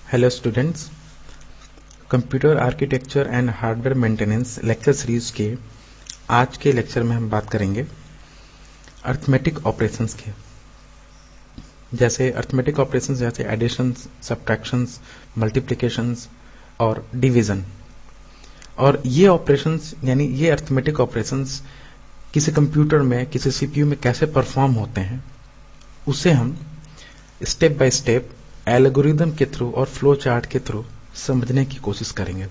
Hello students, computer architecture and hardware maintenance lecture series के आज के लेक्चर में हम बात करेंगे अरिथमेटिक ऑपरेशंस के। जैसे अरिथमेटिक ऑपरेशंस जैसे एडिशंस, सब्ट्रैक्शंस, मल्टीप्लिकेशंस और डिवीजन। और ये ऑपरेशंस यानी ये अरिथमेटिक ऑपरेशंस किसी कंप्यूटर में, किसी सीपीयू में कैसे परफॉर्म होते हैं, उसे हम स्टेप बाय स्टेप एल्गोरिदम के थ्रू और फ्लो चार्ट के थ्रू समझने की कोशिश करेंगे।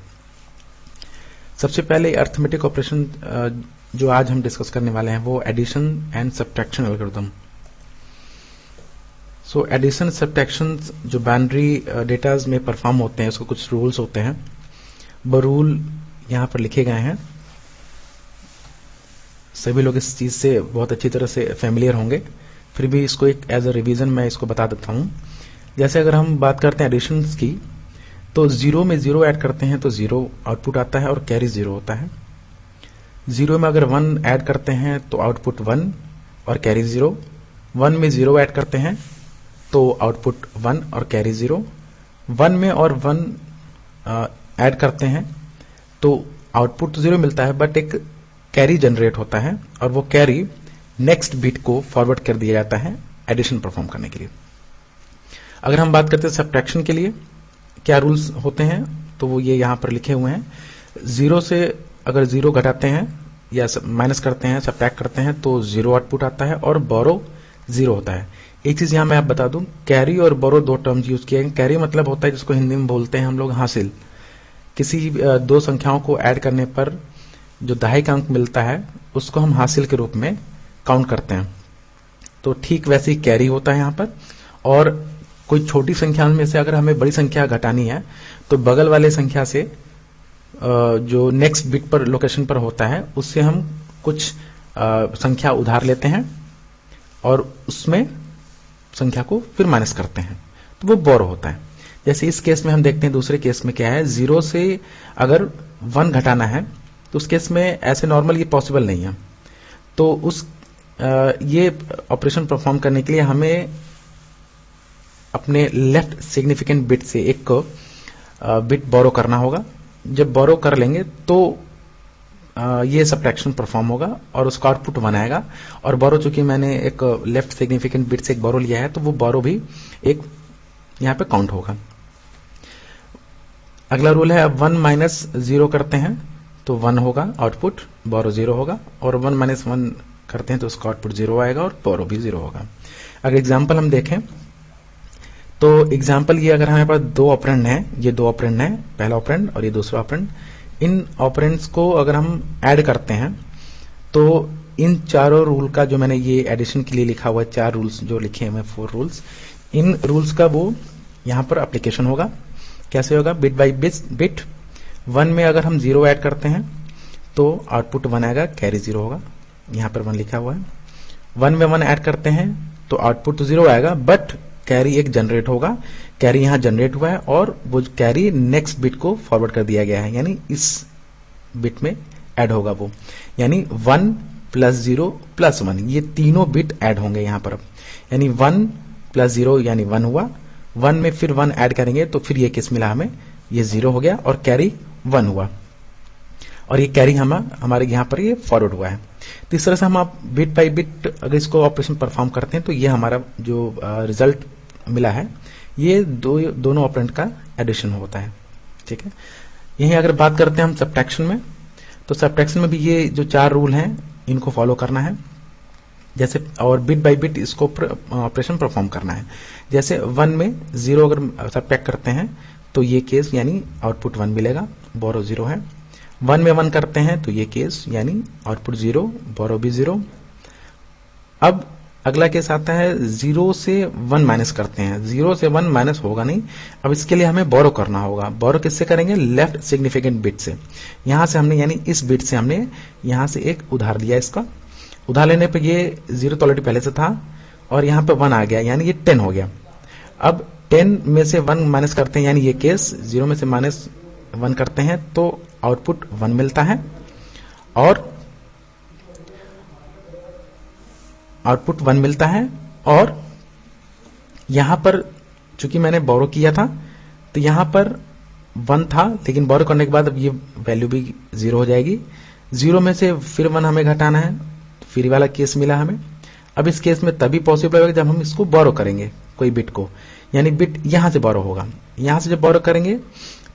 सबसे पहले अरिथमेटिक ऑपरेशन जो आज हम डिस्कस करने वाले हैं वो addition and subtraction algorithm. So addition subtraction जो बाइनरी डेटाज में परफॉर्म होते हैं, उसको कुछ रूल्स होते हैं। वो रूल यहाँ पर लिखे गए हैं। सभी लोग इस चीज से बहुत अच्छी तरह से फेमिलियर होंगे, फिर भी इसको एक एज अ रिवीजन मैं इसको बता देता हूँ। जैसे अगर हम बात करते हैं एडिशंस की, तो जीरो में जीरो ऐड करते हैं तो जीरो आउटपुट आता है और कैरी जीरो होता है। जीरो में अगर वन ऐड करते हैं तो आउटपुट वन और कैरी जीरो। वन में जीरो ऐड करते हैं तो आउटपुट वन और कैरी जीरो। वन में और वन ऐड करते हैं तो आउटपुट तो जीरो मिलता है, बट एक कैरी जनरेट होता है और वो कैरी नेक्स्ट बिट को फॉरवर्ड कर दिया जाता है एडिशन परफॉर्म करने के लिए। अगर हम बात करते हैं सब्ट्रैक्शन के लिए क्या रूल्स होते हैं, तो वो ये यहाँ पर लिखे हुए हैं। जीरो से अगर जीरो घटाते हैं या माइनस करते हैं, सब्ट्रैक्ट करते हैं तो जीरो आउटपुट आता है और बोरो जीरो होता है। एक चीज यहाँ मैं आप बता दूं, कैरी और बोरो दो टर्म्स यूज किए हैं। कैरी मतलब होता है जिसको हिंदी में बोलते हैं हम लोग हासिल। किसी दो संख्याओं को ऐड करने पर जो दहाई अंक मिलता है उसको हम हासिल के रूप में काउंट करते हैं। तो ठीक वैसे ही कैरी होता है यहाँ पर। और कोई छोटी संख्या में से अगर हमें बड़ी संख्या घटानी है तो बगल वाले संख्या से जो नेक्स्ट बिट पर लोकेशन पर होता है उससे हम कुछ संख्या उधार लेते हैं और उसमें संख्या को फिर माइनस करते हैं, तो वो बोरो होता है। जैसे इस केस में हम देखते हैं, दूसरे केस में क्या है, जीरो से अगर वन घटाना है तो उस केस में ऐसे नॉर्मल ये पॉसिबल नहीं है। तो उस ये ऑपरेशन परफॉर्म करने के लिए हमें अपने लेफ्ट सिग्निफिकेंट बिट से एक बिट बोरो करना होगा। जब बोरो कर लेंगे तो ये सब्ट्रैक्शन परफॉर्म होगा और उसका आउटपुट वन आएगा। और बोरो चूंकि मैंने एक लेफ्ट सिग्निफिकेंट बिट से एक बोरो लिया है तो वो बोरो भी एक यहाँ पे काउंट होगा। अगला रूल है, अब वन माइनस जीरो करते हैं तो वन होगा आउटपुट, बोरो जीरो होगा। और वन माइनस वन करते हैं तो उसका आउटपुट जीरो आएगा और बोरो भी जीरो होगा। अगर एग्जाम्पल हम देखें तो एग्जाम्पल ये, अगर हमारे पास दो ऑपरेंड हैं, ये दो ऑपरेंड हैं, पहला ऑपरेंड और ये दूसरा ऑपरेंड। इन ऑपरेंड्स को अगर हम ऐड करते हैं तो इन चारों रूल का, जो मैंने ये एडिशन के लिए लिखा हुआ है, चार रूल्स जो लिखे हैं, फोर रूल्स, इन रूल्स का वो यहाँ पर एप्लीकेशन होगा। कैसे होगा? Bit by bit. वन में अगर हम जीरो ऐड करते हैं तो आउटपुट वन आएगा, कैरी जीरो होगा, यहाँ पर वन लिखा हुआ है। वन में वन ऐड करते हैं तो आउटपुट तो जीरो आएगा, बट कैरी एक जनरेट होगा। कैरी यहां जनरेट हुआ है और वो कैरी नेक्स्ट बिट को फॉरवर्ड कर दिया गया है, यानी इस बिट में ऐड होगा वो, यानी one plus zero plus one, ये तीनों बिट ऐड होंगे यहां पर। यानी वन प्लस जीरो यानी वन हुआ, वन में फिर वन ऐड करेंगे तो फिर ये किस मिला हमें, ये जीरो हो गया और कैरी वन हुआ। और ये कैरी हमारे यहाँ पर ये फॉरवर्ड हुआ है। तो इस तरह से हम आप बिट बाई बिट अगर इसको ऑपरेशन परफॉर्म करते हैं तो ये हमारा जो रिजल्ट मिला है, ये दोनों ऑपरेंड का एडिशन होता है। ठीक है। यही अगर बात करते हैं हम सब्ट्रैक्शन में, तो सब्ट्रैक्शन में भी ये जो चार रूल हैं इनको फॉलो करना है। जैसे और बिट बाई बिट इसको ऑपरेशन परफॉर्म करना है। जैसे वन में जीरो अगर सब्ट्रैक्ट करते हैं तो ये केस यानी आउटपुट वन मिलेगा, बोरो जीरो है। वन में वन करते हैं तो ये केस यानी आउटपुट जीरो, बोरो भी जीरो। अब अगला केस आता है, जीरो से वन माइनस करते हैं। जीरो से वन माइनस होगा नहीं, अब इसके लिए हमें बोरो करना होगा। बोरो किससे करेंगे? लेफ्ट सिग्निफिकेंट बिट से। यहां से हमने, यानी इस बिट से हमने यहां से एक उधार लिया। इसका उधार लेने पर ये जीरो तो ऑलरेडी पहले से था और यहां पे वन आ गया, यानी ये 10 हो गया। अब 10 में से वन माइनस करते हैं, यानी ये केस जीरो में से माइनस वन करते हैं तो आउटपुट वन मिलता है और आउटपुट वन मिलता है। और यहां पर चूंकि मैंने बोरो किया था तो यहां पर 1 था, लेकिन बोरो करने के बाद अब ये वैल्यू भी 0 हो जाएगी। 0 में से फिर 1 हमें घटाना है, फिर ये वाला केस मिला हमें। अब इस केस में तभी पॉसिबल होगा जब हम इसको बोरो करेंगे कोई बिट को, यानी बिट यहां से बोरो होगा। यहां से जब बोरो करेंगे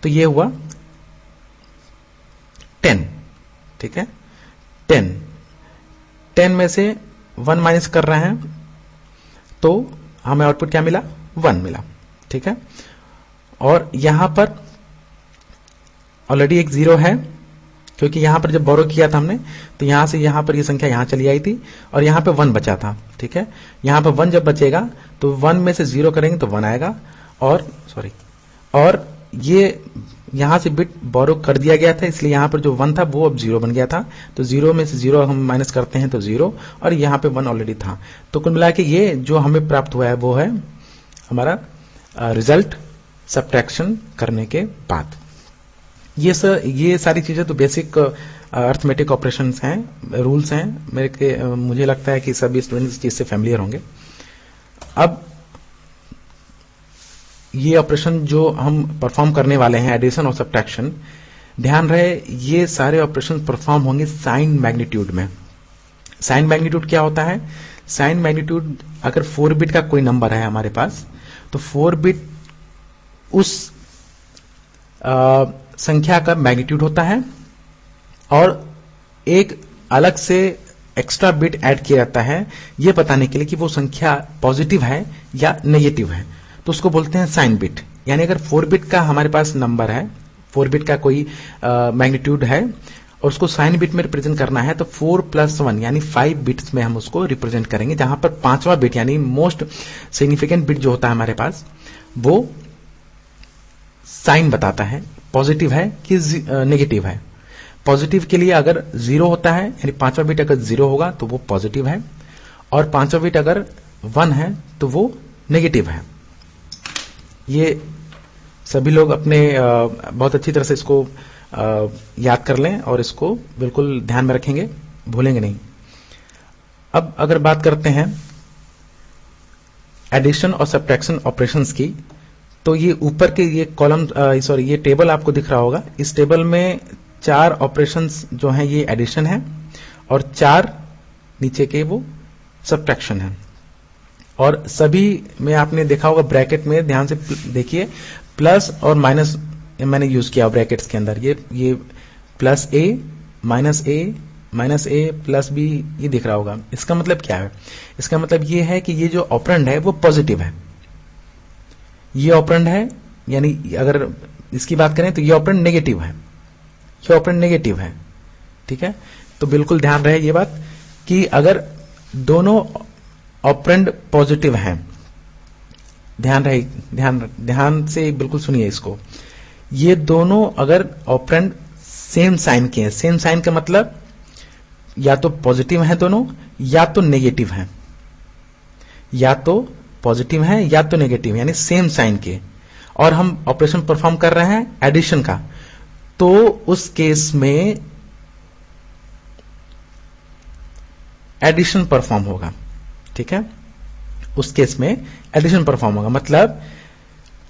तो ये हुआ 10, ठीक है। 10 में से 1 माइनस कर रहे हैं तो हमें आउटपुट क्या मिला, 1 मिला, ठीक है। और यहां पर ऑलरेडी एक 0 है, क्योंकि यहां पर जब बोरो किया था हमने तो यहां से यहां पर ये संख्या यहां चली आई थी और यहां पे 1 बचा था, ठीक है। यहां पर 1 जब बचेगा तो 1 में से 0 करेंगे तो 1 आएगा, और ये यहां से बिट बोरो कर दिया गया था, इसलिए यहां पर जो 1 था वो अब 0 बन गया था। तो 0 में से 0 हम माइनस करते हैं तो 0, और यहां पे 1 ऑलरेडी था। तो कुल मिला के ये जो हमें प्राप्त हुआ है वो है हमारा रिजल्ट सब्ट्रैक्शन करने के बाद। ये सारी चीजें तो बेसिक अर्थमेटिक ऑपरेशंस हैं, रूल्स हैं। मुझे लगता है कि सभी स्टूडेंट इस चीज से फैमिलियर होंगे। अब ये ऑपरेशन जो हम परफॉर्म करने वाले हैं, एडिशन और सब्ट्रैक्शन, ध्यान रहे ये सारे ऑपरेशन परफॉर्म होंगे साइन मैग्नीट्यूड में। साइन मैग्नीट्यूड क्या होता है? साइन मैग्नीट्यूड, अगर 4 बिट का कोई नंबर है हमारे पास तो 4 बिट उस संख्या का मैग्नीट्यूड होता है, और एक अलग से एक्स्ट्रा बिट ऐड किया जाता है ये बताने के लिए कि वो संख्या पॉजिटिव है या नेगेटिव है, तो उसको बोलते हैं साइन बिट। यानी अगर 4 बिट का हमारे पास नंबर है, 4 बिट का कोई मैग्नीट्यूड है और उसको साइन बिट में रिप्रेजेंट करना है, तो 4 + 1 यानी 5 बिट्स में हम उसको रिप्रेजेंट करेंगे, जहां पर 5वां बिट यानी मोस्ट सिग्निफिकेंट बिट जो होता है हमारे पास वो साइन बताता है पॉजिटिव है कि नेगेटिव है। पॉजिटिव के लिए अगर 0 होता है, यानी 5वां बिट अगर 0 होगा तो वो पॉजिटिव है, और 5वां बिट अगर 1 है तो वो नेगेटिव है। ये सभी लोग अपने बहुत अच्छी तरह से इसको याद कर लें और इसको बिल्कुल ध्यान में रखेंगे, भूलेंगे नहीं। अब अगर बात करते हैं एडिशन और सब्ट्रैक्शन ऑपरेशंस की, तो ये ऊपर के ये कॉलम ये टेबल आपको दिख रहा होगा। इस टेबल में 4 ऑपरेशंस जो हैं ये एडिशन है, और 4 नीचे के वो सब्ट्रैक्शन है। और सभी में आपने देखा होगा ब्रैकेट में, ध्यान से देखिए, प्लस और माइनस मैंने यूज किया ब्रैकेट्स के अंदर। ये +a -a +b ये दिख रहा होगा। इसका मतलब क्या है? इसका मतलब ये है कि ये जो ऑपरेंड है वो पॉजिटिव है। ये ऑपरेंड है, यानी अगर इसकी बात करें तो ये ऑपरेंड नेगेटिव है, ये ऑपरेंड नेगेटिव है, ठीक है। तो बिल्कुल ध्यान रहे ये बात कि अगर दोनों ऑपरेंड पॉजिटिव हैं, ध्यान से बिल्कुल सुनिए इसको, ये दोनों अगर ऑपरेंड सेम साइन के हैं, सेम साइन का मतलब या तो पॉजिटिव है दोनों या तो नेगेटिव है, या तो पॉजिटिव है या तो नेगेटिव, यानी सेम साइन के, और हम ऑपरेशन परफॉर्म कर रहे हैं एडिशन का, तो उस केस में एडिशन परफॉर्म होगा, ठीक है। उस केस में एडिशन परफॉर्म होगा, मतलब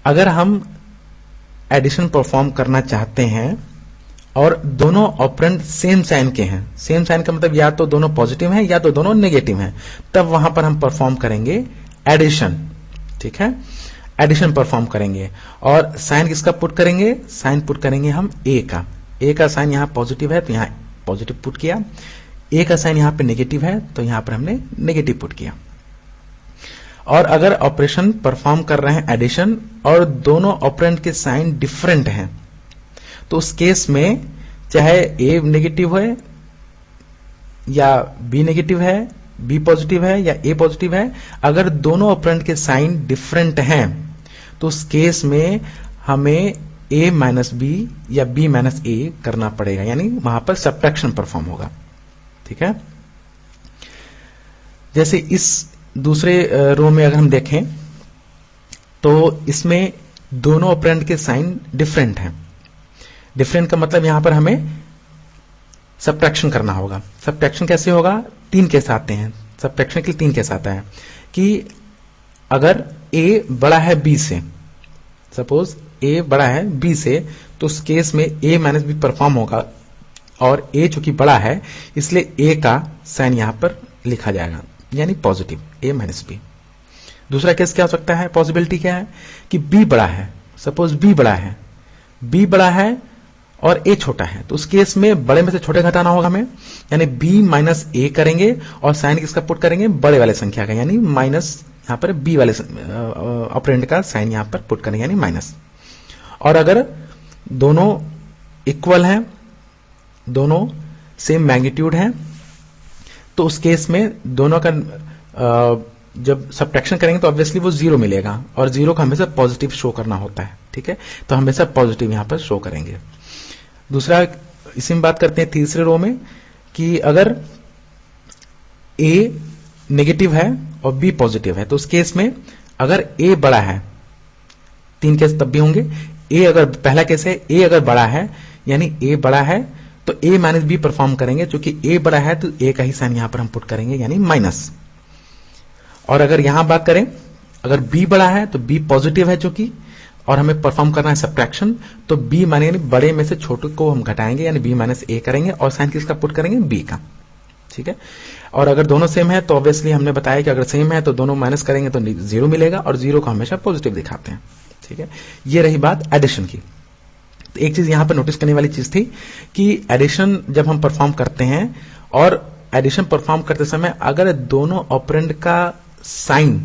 अगर हम एडिशन परफॉर्म करना चाहते हैं और दोनों ऑपरेंड सेम साइन के हैं, सेम साइन का मतलब या तो दोनों पॉजिटिव हैं या तो दोनों नेगेटिव हैं, तब वहां पर हम परफॉर्म करेंगे एडिशन, ठीक है। एडिशन परफॉर्म करेंगे और साइन किसका पुट करेंगे? साइन पुट करेंगे हम ए का साइन यहां पॉजिटिव है तो यहां पॉजिटिव पुट किया, ए का साइन यहां पे नेगेटिव है तो यहां पर हमने नेगेटिव पुट किया। और अगर ऑपरेशन परफॉर्म कर रहे हैं एडिशन और दोनों ऑपरेंड के साइन डिफरेंट हैं, तो उस केस में चाहे ए नेगेटिव है या बी नेगेटिव है, बी पॉजिटिव है या ए पॉजिटिव है, अगर दोनों ऑपरेंड के साइन डिफरेंट हैं तो उस केस में हमें a - b या b - a करना पड़ेगा, यानी वहां पर सब्ट्रैक्शन परफॉर्म होगा, ठीक है। जैसे इस दूसरे रो में अगर हम देखें तो इसमें दोनों ऑपरेंड के साइन डिफरेंट हैं। डिफरेंट का मतलब यहां पर हमें सब्ट्रैक्शन करना होगा। सब्ट्रैक्शन कैसे होगा? 3 केस आते हैं सब्ट्रैक्शन के लिए। 3 केस आता है कि अगर a बड़ा है b से, सपोज ए बड़ा है बी से, तो उस केस में ए माइनस बी परफॉर्म होगा, और ए चूंकि बड़ा है इसलिए ए का साइन यहां पर लिखा जाएगा, यानी पॉजिटिव ए माइनस बी। दूसरा केस क्या हो सकता है, पॉसिबिलिटी क्या है कि बी बड़ा है, सपोज बी बड़ा है और ए छोटा है, तो उस केस में बड़े में से छोटे घटाना होगा हमें, यानी बी माइनस ए करेंगे और साइन किसका पुट करेंगे, बड़े वाले संख्या का, यानी माइनस यहां पर बी वाले ऑपरेंड का साइन यहां पर पुट करेंगे, यानी माइनस। और अगर दोनों इक्वल हैं, दोनों सेम मैग्नीट्यूड हैं, तो उस केस में दोनों का जब सब्ट्रैक्शन करेंगे तो ऑब्वियसली वो जीरो मिलेगा, और जीरो को हमेशा पॉजिटिव शो करना होता है, ठीक है, तो हमेशा पॉजिटिव यहां पर शो करेंगे। दूसरा इसी में बात करते हैं तीसरे रो में, कि अगर ए नेगेटिव है और बी पॉजिटिव है, तो उस केस में अगर ए बड़ा है, तीन केस तब भी होंगे, ए अगर पहला केस है ए अगर बड़ा है, यानी ए बड़ा है तो ए माइनस बी परफॉर्म करेंगे, क्योंकि ए बड़ा है तो ए का ही साइन यहां पर हम पुट करेंगे, यानी माइनस। और अगर यहां बात करें, अगर बी बड़ा है तो बी पॉजिटिव है चूंकि, और हमें परफॉर्म करना है सब्ट्रैक्शन, तो बी माने यानी बड़े में से छोटे को हम घटाएंगे, यानी बी माइनस ए करेंगे और साइन किसका पुट करेंगे, बी का, ठीक है। और अगर दोनों सेम है तो ऑब्वियसली हमने बताया कि अगर सेम है तो दोनों माइनस करेंगे तो जीरो मिलेगा, और जीरो को हमेशा पॉजिटिव दिखाते हैं, ठीक है। ये रही बात एडिशन की। तो एक चीज यहां पर नोटिस करने वाली चीज थी कि एडिशन जब हम परफॉर्म करते हैं, और एडिशन परफॉर्म करते समय अगर दोनों ऑपरेंड का साइन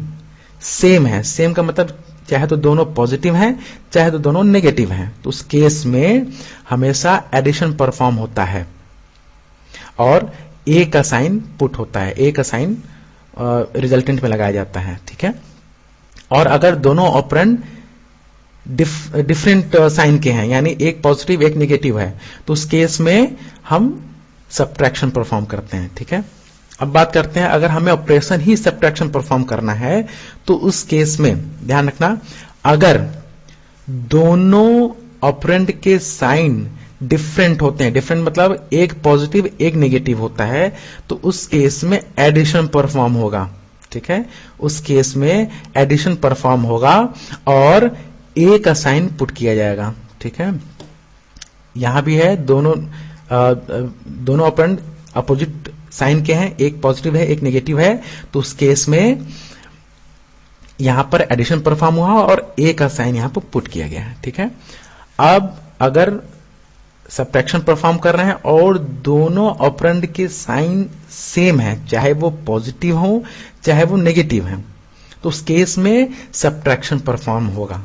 सेम है, सेम का मतलब चाहे तो दोनों पॉजिटिव हैं चाहे तो दोनों नेगेटिव हैं, तो उस केस में हमेशा एडिशन परफॉर्म होता है और ए का साइन पुट होता है, ए का साइन रिजल्टेंट में लगाया जाता है, ठीक है। और अगर दोनों ऑपरेंड डिफरेंट साइन के हैं, यानी एक पॉजिटिव एक नेगेटिव है, तो उस केस में हम सब्ट्रैक्शन परफॉर्म करते हैं, ठीक है। अब बात करते हैं अगर हमें ऑपरेशन ही सब्ट्रैक्शन परफॉर्म करना है, तो उस केस में ध्यान रखना, अगर दोनों ऑपरेंड के साइन डिफरेंट होते हैं, डिफरेंट मतलब एक पॉजिटिव एक नेगेटिव होता है, तो उस केस में एडिशन परफॉर्म होगा, ठीक है। उस केस में एडिशन परफॉर्म होगा और ए का साइन पुट किया जाएगा, ठीक है। यहां भी है दोनों ऑपरेंड अपोजिट साइन के हैं, एक पॉजिटिव है एक नेगेटिव है, तो उस केस में यहां पर एडिशन परफॉर्म हुआ और ए का साइन यहां पर पुट किया गया है, ठीक है। अब अगर सब्ट्रैक्शन परफॉर्म कर रहे हैं और दोनों ऑपरेंड के साइन सेम है, चाहे वो पॉजिटिव हो चाहे वो नेगेटिव है, तो उस केस में सब्ट्रैक्शन परफॉर्म होगा,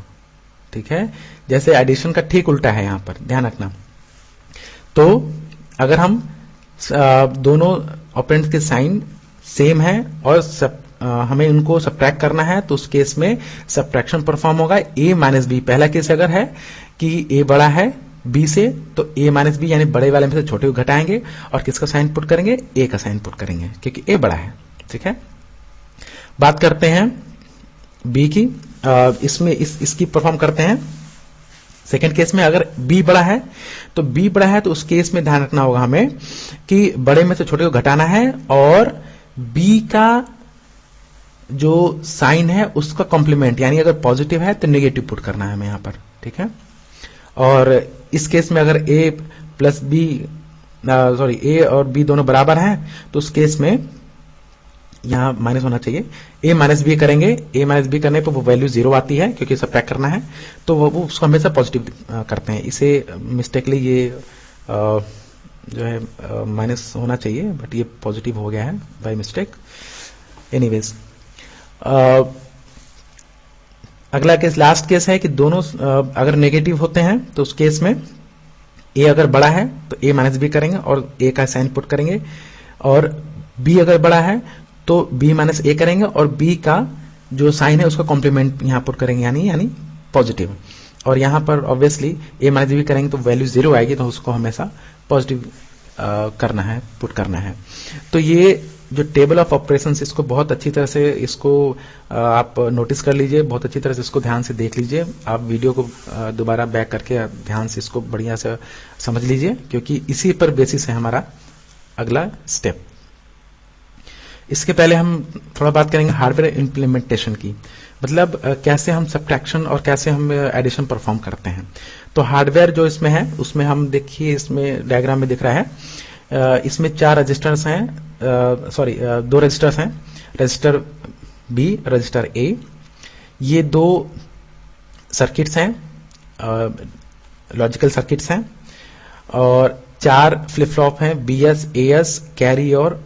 ठीक है। जैसे एडिशन का ठीक उल्टा है, यहां पर ध्यान रखना। तो अगर हम दोनों ऑपरेंड्स के साइन सेम है और हमें उनको सब्ट्रैक्ट करना है, तो उस केस में सब्ट्रैक्शन परफॉर्म होगा, ए माइनस बी। पहला केस अगर है कि ए बड़ा है बी से, तो ए माइनस बी यानी बड़े वाले में से छोटे को घटाएंगे और किसका साइन पुट करेंगे, ए का साइन पुट करेंगे, क्योंकि ए बड़ा है, ठीक है। बात करते हैं बी की, इसमें इसकी परफॉर्म करते हैं। सेकेंड केस में अगर बी बड़ा है तो उस केस में ध्यान रखना होगा हमें कि बड़े में से छोटे को घटाना है और बी का जो साइन है उसका कॉम्प्लीमेंट, यानी अगर पॉजिटिव है तो नेगेटिव पुट करना है हमें यहां पर, ठीक है। और इस केस में अगर ए प्लस बी ए और बी दोनों बराबर हैं, तो उस केस में यहां माइनस होना चाहिए, ए माइनस बी करेंगे, ए माइनस बी करने पर वो वैल्यू जीरो आती है क्योंकि सब्ट्रैक्ट करना है, तो वो उसको हमेशा पॉजिटिव करते हैं। इसे मिस्टेकली ये जो है माइनस होना चाहिए, बट ये पॉजिटिव हो गया है बाय मिस्टेक। एनीवेज, अगला केस लास्ट केस है कि दोनों अगर नेगेटिव होते हैं, तो उस केस में ए अगर बड़ा है तो ए माइनस बी करेंगे और ए का साइन पुट करेंगे, और बी अगर बड़ा है तो बी माइनस ए करेंगे और बी का जो साइन है उसका कॉम्प्लीमेंट यहां पुट करेंगे, यानी पॉजिटिव। और यहां पर ऑब्वियसली ए माइनस बी करेंगे तो वैल्यू जीरो आएगी, तो उसको हमेशा पॉजिटिव करना है, पुट करना है। तो ये जो टेबल ऑफ ऑपरेशंस, इसको बहुत अच्छी तरह से इसको आप नोटिस कर लीजिए, बहुत अच्छी तरह से इसको ध्यान से देख लीजिए। आप वीडियो को दोबारा बैक करके ध्यान से इसको बढ़िया से समझ लीजिए, क्योंकि इसी पर बेसिस है हमारा अगला स्टेप। इसके पहले हम थोड़ा बात करेंगे हार्डवेयर इम्प्लीमेंटेशन की, मतलब कैसे हम सब्ट्रैक्शन और कैसे हम एडिशन परफॉर्म करते हैं। तो हार्डवेयर जो इसमें है उसमें हम देखिए, इसमें डायग्राम में दिख रहा है, इसमें 4 रजिस्टर्स हैं, सॉरी 2 रजिस्टर्स हैं, रजिस्टर बी, रजिस्टर ए। ये 2 सर्किट्स हैं, लॉजिकल सर्किट्स हैं, और 4 फ्लिप फ्लॉप हैं, बीएस, एएस, कैरी और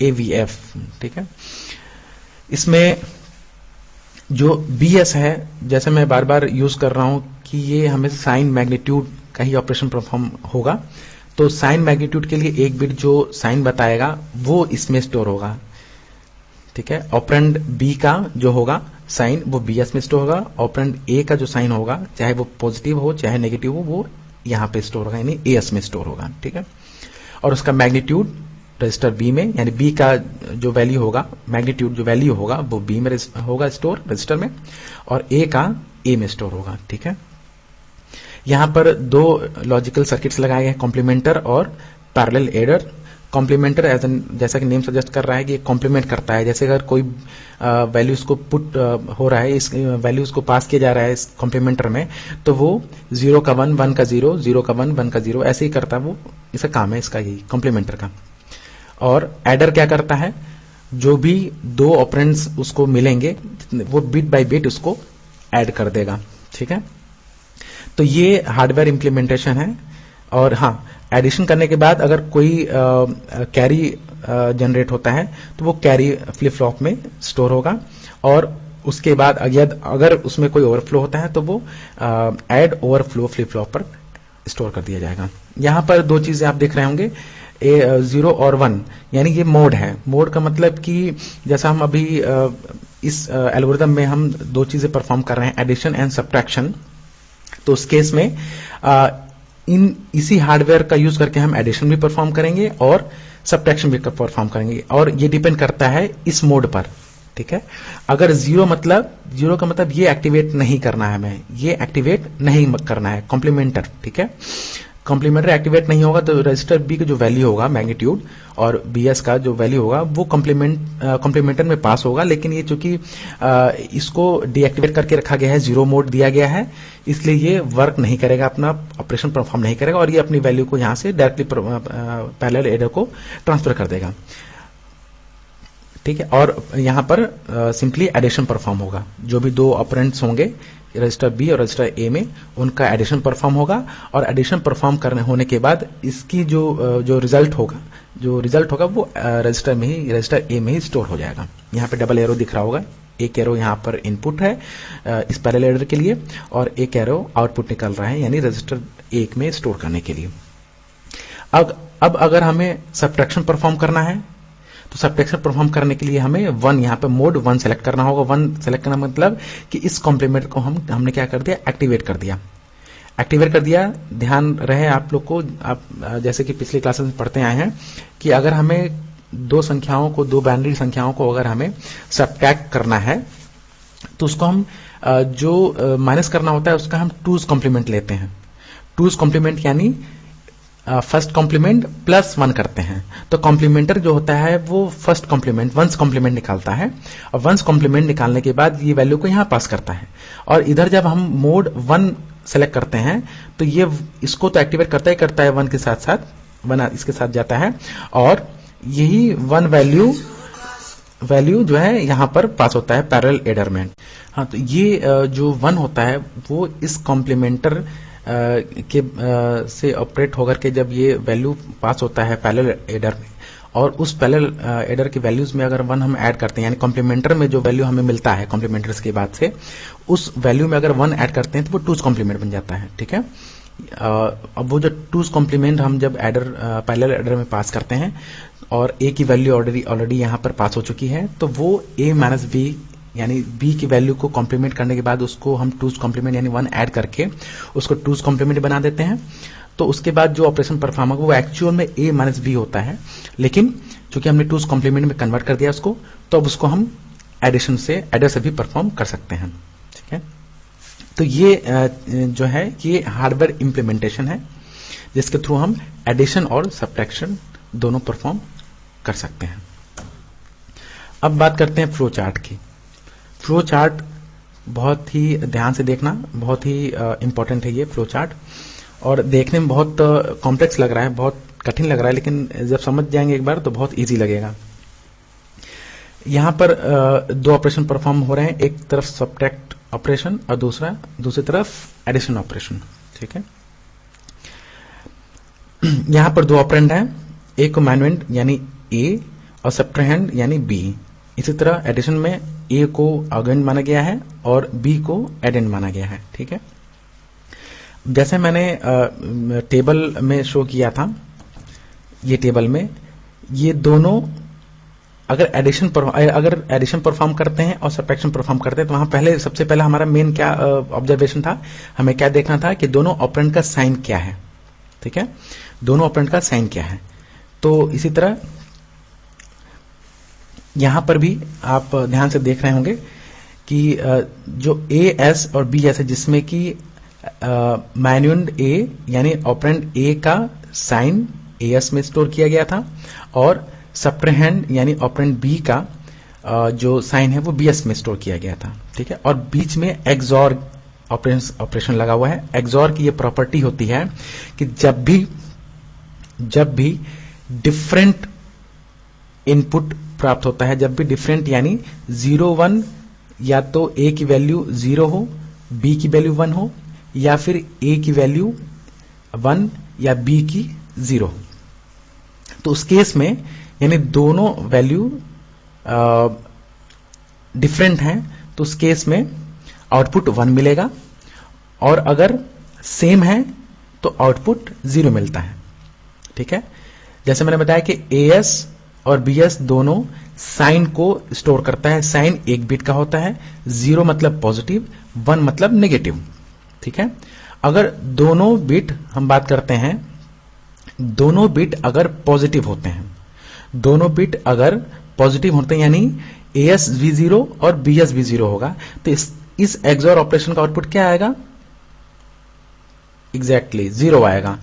एवीएफ। ठीक है, इसमें जो बीएस है, जैसे मैं बार बार यूज कर रहा हूं कि ये हमें साइन मैग्नीट्यूड का ही ऑपरेशन परफॉर्म होगा, तो साइन मैग्नीट्यूड के लिए एक बिट जो साइन बताएगा वो इसमें स्टोर होगा। ठीक है, ऑपरेंड बी का जो होगा साइन वो बीएस में स्टोर होगा, ऑपरेंड ए का जो साइन होगा चाहे वो पॉजिटिव हो चाहे नेगेटिव हो वो यहां पे स्टोर होगा, यानी एएस में स्टोर होगा। ठीक है, और उसका मैग्नीट्यूड रजिस्टर बी में, यानी बी का जो वैल्यू होगा, मैग्नीट्यूड जो वैल्यू होगा वो बी में होगा स्टोर रजिस्टर में, और ए का ए में स्टोर होगा। ठीक है, यहां पर 2 लॉजिकल सर्किट्स लगाए गए हैं, कॉम्प्लीमेंटर और पैरेलल एडर। कॉम्प्लीमेंटर जैसा कि नेम सजेस्ट कर रहा है कि ये कॉम्प्लीमेंट करता है, जैसे अगर कोई वैल्यूज को पुट हो रहा है, इस वैल्यूज को पास किया जा रहा है इस कॉम्प्लीमेंटर में, तो वो 0 का 1, 1 का 0, 0 का 1, 1 का 0 ऐसे ही करता है, वो इसका काम है इसका यही कॉम्प्लीमेंटर का। और एडर क्या करता है, जो भी 2 ऑपरेंड्स उसको मिलेंगे वो बिट बाय बिट उसको ऐड कर देगा। ठीक है, तो ये हार्डवेयर इंप्लीमेंटेशन है। और हाँ, एडिशन करने के बाद अगर कोई कैरी जनरेट होता है तो वो कैरी फ्लिप फ्लॉप में स्टोर होगा, और उसके बाद अगर उसमें कोई ओवरफ्लो होता है तो वो ऐड ओवरफ्लो फ्लिप फ्लॉप पर स्टोर कर दिया जाएगा। यहां पर 2 चीजें आप देख रहे होंगे, 0 और 1, यानी ये मोड है। मोड का मतलब कि जैसा हम अभी इस एल्गोरिथम में हम 2 चीजें परफॉर्म कर रहे हैं, एडिशन एंड सब्ट्रैक्शन, तो उस केस में इसी हार्डवेयर का यूज करके हम एडिशन भी परफॉर्म करेंगे और सब्ट्रैक्शन भी परफॉर्म करेंगे, और ये डिपेंड करता है इस मोड पर। ठीक है, अगर 0 का मतलब ये एक्टिवेट नहीं करना है, हमें ये एक्टिवेट नहीं करना है कॉम्प्लीमेंटर। ठीक है, कॉम्प्लीमेंटर एक्टिवेट नहीं होगा तो रजिस्टर बी का जो वैल्यू होगा मैग्नीट्यूड और बीएस का जो वैल्यू होगा वो कॉम्प्लीमेंटर में पास होगा, लेकिन ये चूंकि इसको डीएक्टिवेट करके रखा गया है, 0 मोड दिया गया है, इसलिए ये वर्क नहीं करेगा, अपना ऑपरेशन परफॉर्म नहीं करेगा, और ये अपनी वैल्यू को यहां से डायरेक्टली पैरेलल एडर को ट्रांसफर कर देगा। ठीक है, और यहां पर सिंपली एडिशन परफॉर्म होगा, जो भी 2 ऑपरेंड्स होंगे रजिस्टर बी और रजिस्टर ए में, उनका एडिशन परफॉर्म होगा, और एडिशन परफॉर्म करने होने के बाद इसकी जो रिजल्ट होगा वो रजिस्टर में ही, रजिस्टर ए में ही स्टोर हो जाएगा। यहाँ पे डबल एरो दिख रहा होगा, एक एरो यहाँ पर इनपुट है इस पैरेलल एडर के लिए, और एक एरो आउटपुट निकल रहा है, यानी रजिस्टर 1 में स्टोर करने के लिए। अब अगर हमें सब्ट्रैक्शन परफॉर्म करना है तो सब्ट्रैक्शन परफॉर्म करने के लिए हमें 1, यहाँ पे मोड 1 सेलेक्ट करना होगा। 1 सेलेक्ट करना मतलब कि इस कॉम्प्लीमेंट को हमने क्या कर दिया, एक्टिवेट कर दिया। ध्यान रहे आप लोग को, आप जैसे कि पिछले क्लासेस में पढ़ते आए हैं कि अगर हमें 2 संख्याओं को, 2 बाइनरी संख्याओं को अगर हमें सब्ट्रैक्ट करना है तो उसको हम जो माइनस करना होता है उसका हम 2's कॉम्प्लीमेंट लेते हैं। 2's कॉम्प्लीमेंट यानी फर्स्ट कॉम्प्लीमेंट प्लस 1 करते हैं, तो कॉम्प्लीमेंटर जो होता है वो फर्स्ट कॉम्प्लीमेंट 1's कॉम्प्लीमेंट निकालता है, और 1's कॉम्प्लीमेंट निकालने के बाद ये वैल्यू को यहां पास करता है, और इधर जब हम मोड 1 सेलेक्ट करते हैं तो ये इसको तो एक्टिवेट करता है 1 के साथ साथ 1 इसके साथ जाता है, और यही 1 वैल्यू जो है यहां पर पास होता है पैरेलल एडर में। हाँ, तो ये जो 1 होता है वो इस कॉम्प्लीमेंटर के से ऑपरेट होकर के जब ये वैल्यू पास होता है पैरेलल एडर में, और उस पैरेलल एडर की वैल्यूज में अगर 1 हम ऐड करते हैं, यानी कॉम्प्लीमेंटर में जो वैल्यू हमें मिलता है कॉम्प्लीमेंटर्स के बाद से, उस वैल्यू में अगर 1 ऐड करते हैं तो वो 2's कॉम्प्लीमेंट बन जाता है। ठीक है, अब वो जो 2's कॉम्प्लीमेंट हम जब एडर पैरेलल एडर में पास करते हैं और ए की वैल्यू ऑलरेडी यहां पर पास हो चुकी है, तो वो a माइनस बी यानी b की वैल्यू को कॉम्प्लीमेंट करने के बाद उसको हम 2's कॉम्प्लीमेंट यानी 1 ऐड करके उसको 2's कॉम्प्लीमेंट बना देते हैं। तो उसके बाद जो ऑपरेशन परफॉर्म होगा वो एक्चुअल में a माइनस बी होता है, लेकिन चूंकि हमने 2's कॉम्प्लीमेंट में कन्वर्ट कर दिया उसको, तो अब उसको हम एडर से भी परफॉर्म कर सकते हैं। ठीक है, तो ये जो है ये हार्डवेयर इंप्लीमेंटेशन है जिसके थ्रू हम एडिशन और सब्ट्रैक्शन दोनों परफॉर्म कर सकते हैं। अब बात करते हैं फ्लो चार्ट की। फ्लो चार्ट बहुत ही ध्यान से देखना, बहुत ही इंपॉर्टेंट है ये फ्लो चार्ट, और देखने में बहुत कॉम्प्लेक्स लग रहा है, बहुत कठिन लग रहा है, लेकिन जब समझ जाएंगे एक बार तो बहुत इजी लगेगा। यहाँ पर दो ऑपरेशन परफॉर्म हो रहे हैं, एक तरफ सब्ट्रैक्ट ऑपरेशन और दूसरी तरफ एडिशन ऑपरेशन। ठीक है, यहाँ पर दो ऑपरेंड हैं, एक को मैनुएंड यानी ए और सब्ट्रैहेंड यानी बी। इसी तरह एडिशन में ए को ऑगेंड माना गया है और बी को एडेंड माना गया है। ठीक है, जैसे मैंने टेबल में शो किया था, ये टेबल में ये दोनों अगर एडिशन परफॉर्म करते हैं और सब्ट्रैक्शन परफॉर्म करते हैं, तो वहां सबसे पहले हमारा मेन क्या ऑब्जर्वेशन था, हमें क्या देखना था कि दोनों ऑपरेंड का साइन क्या है। ठीक है, दोनों ऑपरेंड का साइन क्या है। तो इसी तरह यहां पर भी आप ध्यान से देख रहे होंगे कि जो ए एस और बी एस है, जिसमें कि मैन्युएंड ए यानी ऑपरेंड ए का साइन ए एस में स्टोर किया गया था और सब्ट्रैहेंड यानी ऑपरेंड बी का जो साइन है वो बी एस में स्टोर किया गया था। ठीक है, और बीच में एक्सॉर ऑपरेशन लगा हुआ है। एक्सॉर की ये प्रॉपर्टी होती है कि जब भी डिफरेंट इनपुट प्राप्त होता है, जब भी डिफरेंट यानी 0 1, या तो ए की वैल्यू 0 हो, बी की वैल्यू 1 हो, या फिर ए की वैल्यू 1 या बी की 0, तो उस केस में यानी दोनों वैल्यू डिफरेंट हैं, तो उस केस में आउटपुट 1 मिलेगा, और अगर सेम है तो आउटपुट 0 मिलता है। ठीक है, जैसे मैंने बताया कि एएस और बीएस दोनों साइन को स्टोर करता है। साइन एक बिट का होता है, 0 मतलब पॉजिटिव, 1 मतलब नेगेटिव। ठीक है, अगर दोनों बिट हम बात करते हैं, दोनों बिट अगर पॉजिटिव होते हैं, दोनों बिट अगर पॉजिटिव होते हैं यानी एएस भी 0 और बीएस भी 0 होगा, तो इस एक्सॉर ऑपरेशन का आउटपुट क्या आएगा? एग्जैक्टली 0 आएगा।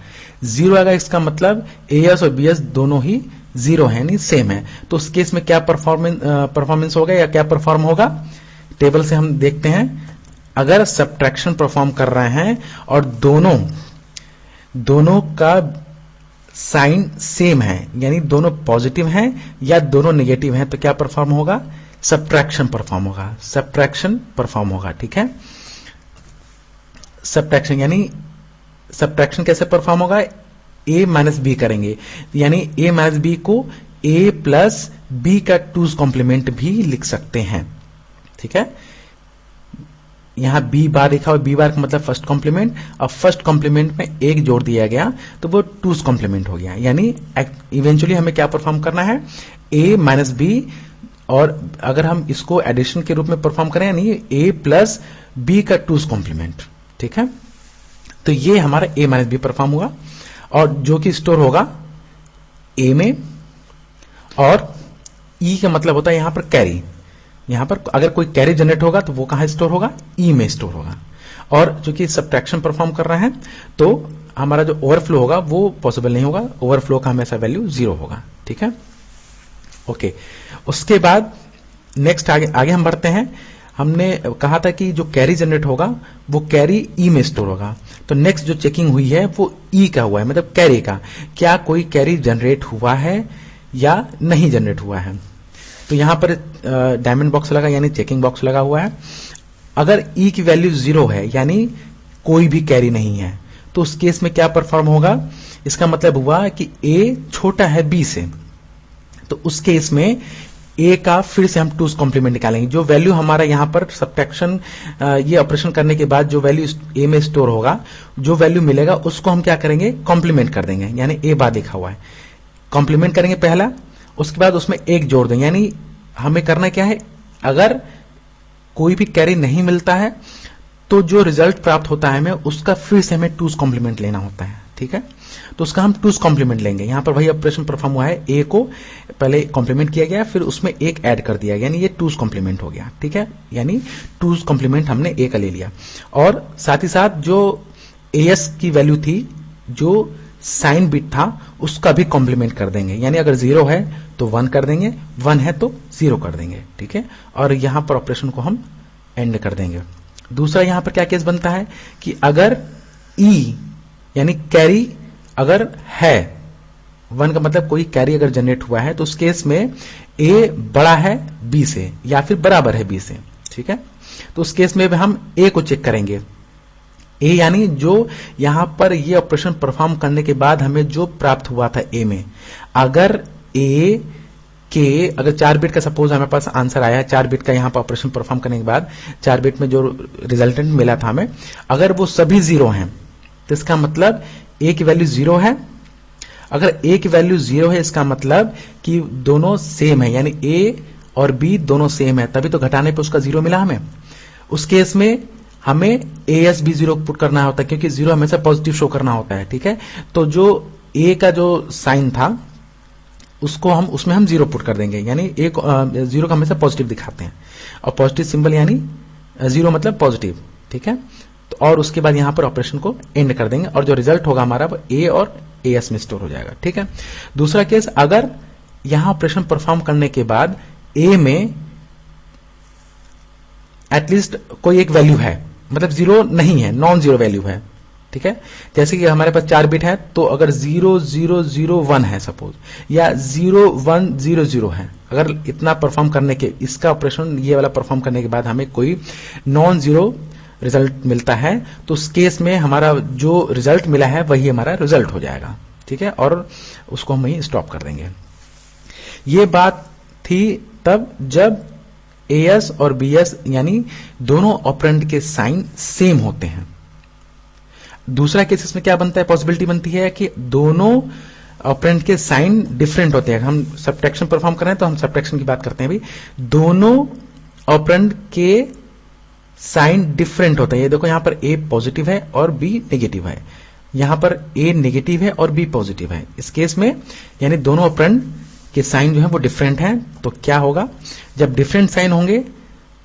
0 आएगा, इसका मतलब एएस और बीएस दोनों ही 0 है, नहीं सेम है। तो उस केस में क्या परफॉर्मेंस होगा या क्या परफॉर्म होगा? टेबल से हम देखते हैं, अगर सब्ट्रैक्शन परफॉर्म कर रहे हैं और दोनों का साइन सेम है, यानी दोनों पॉजिटिव हैं या दोनों नेगेटिव हैं, तो क्या परफॉर्म होगा? सब्ट्रैक्शन परफॉर्म होगा। सब्ट्रैक्शन परफॉर्म होगा। ठीक है, सब्ट्रैक्शन यानी सब्ट्रैक्शन कैसे परफॉर्म होगा? ए माइनस बी करेंगे, यानी ए माइनस बी को ए प्लस बी का 2's कॉम्प्लीमेंट भी लिख सकते हैं। ठीक है, यहां बी बार लिखा हुआ, बी बार का मतलब फर्स्ट कॉम्प्लीमेंट, और फर्स्ट कॉम्प्लीमेंट में एक जोड़ दिया गया तो वो 2's कॉम्प्लीमेंट हो गया। यानी इवेंचुअली हमें क्या परफॉर्म करना है? ए माइनस बी, और अगर हम इसको एडिशन के रूप में परफॉर्म करें यानी ए प्लस बी का 2's कॉम्प्लीमेंट। ठीक है, तो ये हमारा ए माइनस बी परफॉर्म हुआ, और जो कि स्टोर होगा ए में, और ई का मतलब होता है यहां पर कैरी। यहां पर अगर कोई कैरी जनरेट होगा तो वो कहां स्टोर होगा? ई में स्टोर होगा। और चूंकि सब्ट्रैक्शन परफॉर्म कर रहे हैं तो हमारा जो ओवरफ्लो होगा वो पॉसिबल नहीं होगा, ओवरफ्लो का हमेशा वैल्यू 0 होगा। ठीक है, ओके। उसके बाद नेक्स्ट आगे हम बढ़ते हैं। हमने कहा था कि जो कैरी जनरेट होगा वो कैरी ई में स्टोर होगा, तो नेक्स्ट जो चेकिंग हुई है वो ई का हुआ है, मतलब कैरी का, क्या कोई कैरी जनरेट हुआ है या नहीं जनरेट हुआ है। तो यहां पर डायमंड बॉक्स लगा यानी चेकिंग बॉक्स लगा हुआ है। अगर ई की वैल्यू 0 है यानी कोई भी कैरी नहीं है, तो उस केस में क्या परफॉर्म होगा? इसका मतलब हुआ कि ए छोटा है बी से, तो उस केस में ए का फिर से हम 2's कॉम्प्लीमेंट निकालेंगे। जो वैल्यू हमारा यहां पर सब्ट्रैक्शन ये ऑपरेशन करने के बाद जो वैल्यू ए में स्टोर होगा, जो वैल्यू मिलेगा उसको हम क्या करेंगे? कॉम्प्लीमेंट कर देंगे, यानी ए बार लिखा हुआ है, कॉम्प्लीमेंट करेंगे पहला, उसके बाद उसमें एक जोड़ देंगे। यानी हमें करना क्या है? अगर कोई भी कैरी नहीं मिलता है तो जो रिजल्ट प्राप्त होता है हमें उसका फिर से हमें 2's कॉम्प्लीमेंट लेना होता है। ठीक है, तो उसका हम 2's कॉम्प्लीमेंट लेंगे। यहां पर वही ऑपरेशन परफॉर्म हुआ है, ए को पहले कॉम्प्लीमेंट किया गया, फिर उसमें एक ऐड कर दिया गया, यानी ये 2's कॉम्प्लीमेंट हो गया। ठीक है, यानी 2's कॉम्प्लीमेंट हमने ए का ले लिया, और साथ ही साथ जो एएस की वैल्यू थी, जो साइन बिट था उसका भी कॉम्प्लीमेंट कर देंगे, यानी अगर 0 है तो 1 कर देंगे, 1 है तो 0 कर देंगे, ठीक है। और यहां पर ऑपरेशन को हम एंड कर देंगे। दूसरा यहां पर क्या केस बनता है कि अगर ई यानी कैरी अगर है, 1 का मतलब कोई कैरी अगर जनरेट हुआ है, तो उस केस में ए बड़ा है बी से या फिर बराबर है बी से, ठीक है। तो उस केस में भी हम ए को चेक करेंगे। ए यानी जो यहां पर ये ऑपरेशन परफॉर्म करने के बाद हमें जो प्राप्त हुआ था ए में, अगर ए के अगर 4 बिट का सपोज हमारे पास आंसर आया है, 4 बिट का यहां पर ऑपरेशन परफॉर्म करने के बाद 4 बिट में जो रिजल्टेंट मिला था हमें, अगर वो सभी 0 हैं तो इसका मतलब ए की वैल्यू 0 है। अगर ए की वैल्यू 0 है इसका मतलब कि दोनों सेम है, यानी ए और बी दोनों सेम है, तभी तो घटाने पे उसका 0 मिला हमें। उस केस में हमें एएस भी 0 पुट करना होता है, क्योंकि 0 हमेशा पॉजिटिव शो करना होता है, ठीक है। तो जो ए का जो साइन था उसको हम उसमें हम 0 पुट कर देंगे, यानी 0 का हमेशा पॉजिटिव दिखाते हैं, और पॉजिटिव सिंबल यानी 0 मतलब पॉजिटिव, ठीक है। तो और उसके बाद यहां पर ऑपरेशन को एंड कर देंगे और जो रिजल्ट होगा हमारा वो ए और एएस में स्टोर हो जाएगा, ठीक है। दूसरा केस, अगर यहां ऑपरेशन परफॉर्म करने के बाद ए में एटलीस्ट कोई एक वैल्यू है, मतलब 0 नहीं है, नॉन 0 वैल्यू है, ठीक है। जैसे कि हमारे पास 4 बिट है, तो अगर 0 0 0 1 है सपोज, या 0 1 0 0 है, अगर इतना परफॉर्म करने के, इसका ऑपरेशन ये वाला परफॉर्म करने के बाद हमें कोई नॉन 0 रिजल्ट मिलता है, तो उस केस में हमारा जो रिजल्ट मिला है वही हमारा रिजल्ट हो जाएगा, ठीक है, और उसको हम वहीं स्टॉप कर देंगे। ये बात थी तब जब एएस और बीएस यानी दोनों ऑपरेंड के साइन सेम होते हैं। दूसरा केस इसमें क्या बनता है, पॉसिबिलिटी बनती है कि दोनों ऑपरेंड के साइन डिफरेंट होते हैं। हम सब्ट्रैक्शन परफॉर्म कर रहे हैं तो हम सब्ट्रैक्शन की बात करते हैं भी, दोनों ऑपरेंड के साइन डिफरेंट होता है। ये देखो यहां पर ए पॉजिटिव है और बी नेगेटिव है, यहां पर ए नेगेटिव है और बी पॉजिटिव है। इस केस में यानी दोनों ऑपरेंड के साइन जो है वो डिफरेंट हैं, तो क्या होगा, जब डिफरेंट साइन होंगे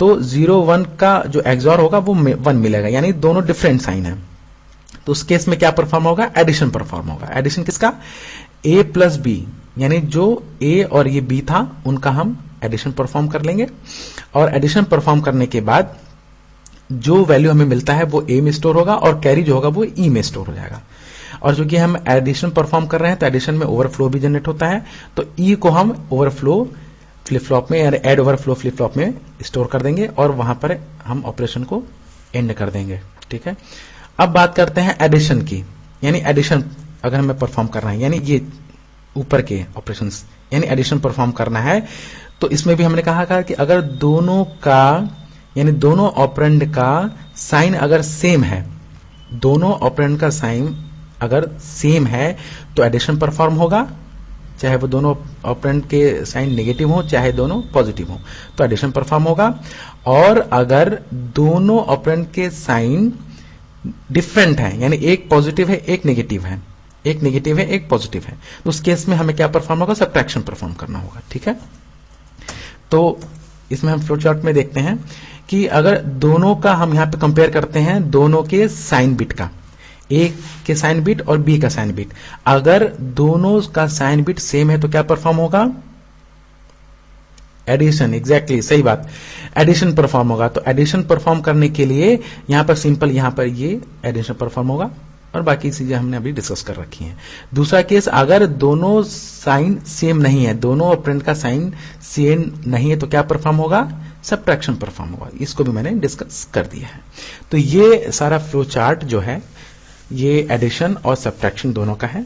तो 0 1 का जो एक्सॉर होगा वो 1 मिलेगा, यानी दोनों डिफरेंट साइन है। तो उस केस में क्या परफॉर्म होगा, एडिशन परफॉर्म होगा। एडिशन किसका, ए प्लस बी, यानी जो ए और ये बी था उनका हम एडिशन परफॉर्म कर लेंगे, और एडिशन परफॉर्म करने के बाद जो वैल्यू हमें मिलता है वो ए में स्टोर होगा और कैरी जो होगा वो ई में स्टोर हो जाएगा। और चूंकि हम एडिशन परफॉर्म कर रहे हैं तो एडिशन में ओवरफ्लो भी जनरेट होता है, तो ई को हम ओवरफ्लो फ्लिप फ्लॉप में या एड ओवरफ्लो फ्लिप फ्लॉप में स्टोर कर देंगे और वहां पर हम ऑपरेशन को एंड कर देंगे, ठीक है। अब बात करते हैं एडिशन की, यानी एडिशन अगर हमें परफॉर्म करना है, यानी ये ऊपर के ऑपरेशन, यानी एडिशन परफॉर्म करना है, तो इसमें भी हमने कहा कि अगर दोनों का यानी दोनों ऑपरेंड का साइन अगर सेम है, दोनों ऑपरेंड का साइन अगर सेम है तो एडिशन परफॉर्म होगा, चाहे वो दोनों ऑपरेंड के साइन नेगेटिव हो चाहे दोनों पॉजिटिव हो, तो एडिशन परफॉर्म होगा। और अगर दोनों ऑपरेंड के साइन डिफरेंट हैं, यानी एक पॉजिटिव है एक नेगेटिव है, एक नेगेटिव है एक पॉजिटिव है, तो उस केस में हमें क्या परफॉर्म होगा, सब्ट्रैक्शन परफॉर्म करना होगा, ठीक है। तो इसमें हम फ्लो चार्ट में देखते हैं कि अगर दोनों का हम यहां पे कंपेयर करते हैं, दोनों के साइन बिट का, ए के साइन बिट और बी का साइन बिट, अगर दोनों का साइन बिट सेम है तो क्या परफॉर्म होगा, एडिशन, एग्जैक्टली सही बात, एडिशन परफॉर्म होगा। तो एडिशन परफॉर्म करने के लिए यहां पर सिंपल यहां पर ये एडिशन परफॉर्म होगा, और बाकी चीजें हमने अभी डिस्कस कर रखी हैं। दूसरा केस, अगर दोनों साइन सेम नहीं है, दोनों ऑपरेंड का साइन सेम नहीं है, तो क्या परफॉर्म होगा, सब्ट्रैक्शन परफॉर्म होगा। इसको भी मैंने डिस्कस कर दिया है। तो ये सारा फ्लो चार्ट जो है ये एडिशन और सब्ट्रैक्शन दोनों का है।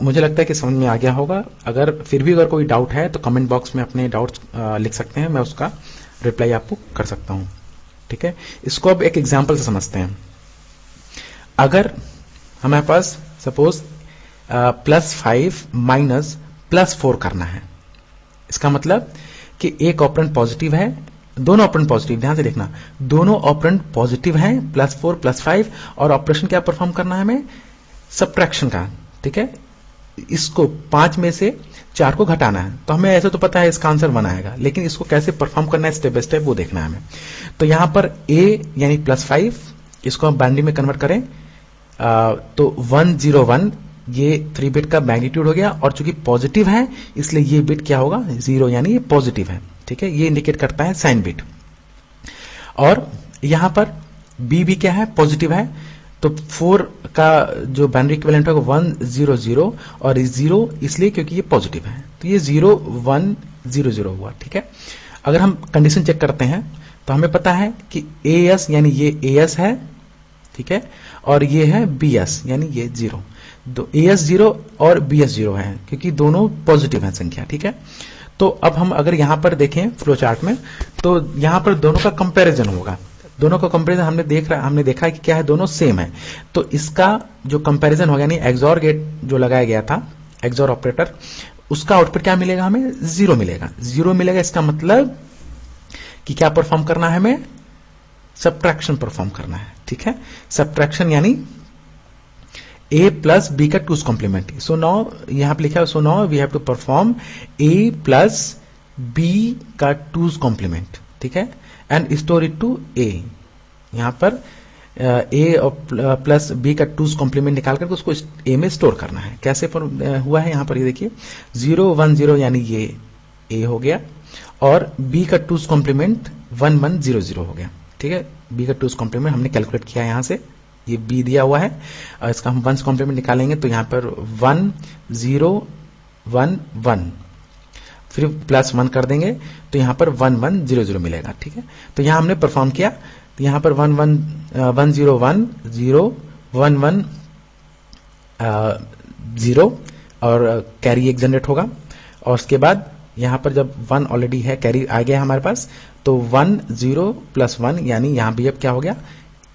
मुझे लगता है कि समझ में आ गया होगा। अगर फिर भी अगर कोई डाउट है तो कमेंट बॉक्स में अपने डाउट्स लिख सकते हैं, मैं उसका रिप्लाई आपको कर सकता हूं, ठीक है। इसको अब एक एग्जांपल से समझते हैं। अगर हमारे पास सपोज +5 माइनस +4 करना है, इसका मतलब कि एक ऑपरेंड पॉजिटिव है, दोनों ऑपरेंड पॉजिटिव, ध्यान से देखना, दोनों ऑपरेंड पॉजिटिव हैं, +4 +5, और ऑपरेशन क्या परफॉर्म करना है हमें, सब्ट्रैक्शन का, ठीक है। इसको 5 में से 4 को घटाना है, तो हमें ऐसे तो पता है इसका आंसर 1 आएगा, लेकिन इसको कैसे परफॉर्म करना है स्टेप बाय स्टेप वो देखना है हमें। तो यहां पर a यानी +5, इसको हम बाइनरी में कन्वर्ट करें तो 101 ये 3 बिट का मैग्नीट्यूड हो गया, और चूंकि पॉजिटिव है इसलिए ये बिट क्या होगा 0, यानी ये पॉजिटिव है। ठीक है, ये इंडिकेट करता है साइन बिट। और यहां पर बी भी क्या है, पॉजिटिव है, तो 4 का जो बाइनरी इक्विवेलेंट होगा 100, और 0 इसलिए क्योंकि ये पॉजिटिव है, तो ये 0100 हुआ। ठीक है, अगर हम कंडीशन चेक करते हैं तो हमें पता है कि एएस यानी ये एएस है, ठीक है, और ये है बीएस यानी ये 0, तो एएस 0 और बीएस 0 है क्योंकि दोनों पॉजिटिव है संख्या। ठीक है, तो अब हम अगर यहां पर देखें फ्लो चार्ट में, तो यहां पर दोनों का कंपैरिजन होगा। दोनों का कंपैरिजन हमने देखा है कि क्या है, दोनों सेम है, तो इसका जो कंपैरिजन होगा यानी एक्सॉर गेट जो लगाया गया था, एक्सॉर ऑपरेटर, उसका आउटपुट क्या मिलेगा, हमें 0 मिलेगा। 0 मिलेगा, इसका मतलब कि क्या परफॉर्म करना है, हमें सब्ट्रैक्शन परफॉर्म करना है। ठीक है, सब्ट्रैक्शन यानी a प्लस बी का 2's कॉम्प्लीमेंट। सो नाउ यहां पर लिखा है, so now we have to perform a plus B का 2's कॉम्प्लीमेंट। ठीक है, and store it to a। यहां पर a और प्लस बी का 2's कॉम्प्लीमेंट निकाल करके उसको a में स्टोर करना है। कैसे हुआ है, यहां पर ये देखिए 010 यानी ये a हो गया, और b का 2's कॉम्प्लीमेंट 1100 हो गया। ठीक है, b का 2's कॉम्प्लीमेंट हमने कैलकुलेट किया, यहां से ये b दिया हुआ है, और इसका हम 1's कॉम्प्लीमेंट निकालेंगे तो यहां पर 1011, फिर प्लस 1 कर देंगे तो यहां पर 1100 मिलेगा। ठीक है, तो यहां हमने परफॉर्म किया, तो यहां पर 1010 और कैरी एक जनरेट होगा, और उसके बाद यहां पर जब 1 ऑलरेडी है, कैरी आ गया हमारे पास, तो 10 प्लस 1 यानी यहां भी अब क्या हो गया